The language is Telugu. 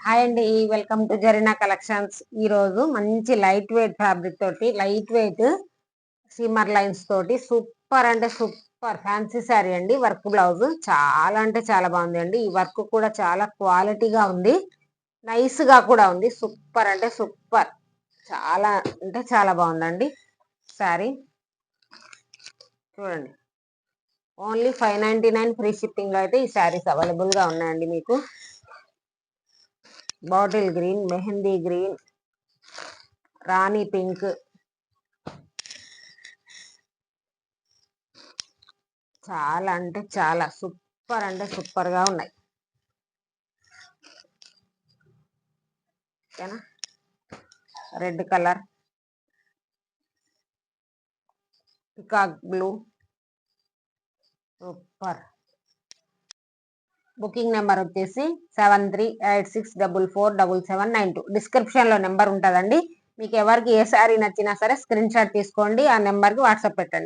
హాయ్ అండి, వెల్కమ్ టు జరీనా కలెక్షన్స్. ఈరోజు మంచి లైట్ వెయిట్ ఫ్యాబ్రిక్ తోటి లైట్ వెయిట్ సిమ్మర్ లైన్స్ తోటి సూపర్ అంటే సూపర్ ఫ్యాన్సీ శారీ అండి. వర్క్ బ్లౌజ్ చాలా అంటే చాలా బాగుంది అండి. ఈ వర్క్ కూడా చాలా క్వాలిటీగా ఉంది, నైస్ గా కూడా ఉంది. సూపర్ అంటే సూపర్, చాలా అంటే చాలా బాగుందండి శారీ. చూడండి, ఓన్లీ 599 ఫ్రీ షిప్పింగ్ లో అయితే ఈ శారీస్ అవైలబుల్ గా ఉన్నాయండి. మీకు బాటిల్ గ్రీన్, మెహందీ గ్రీన్, రాణి పింక్, చాలా అంటే చాలా సూపర్ అంటే సూపర్ గా ఉన్నాయి. ఓకేనా, red colour, peacock blue, super. Booking number వచ్చేసి 7386447792. డిస్క్రిప్షన్ లో నెంబర్ ఉంటుందండి. మీకు ఎవరికి ఏ శారీ నచ్చినా సరే స్క్రీన్ షాట్ తీసుకోండి, ఆ నెంబర్కి వాట్సాప్ పెట్టండి.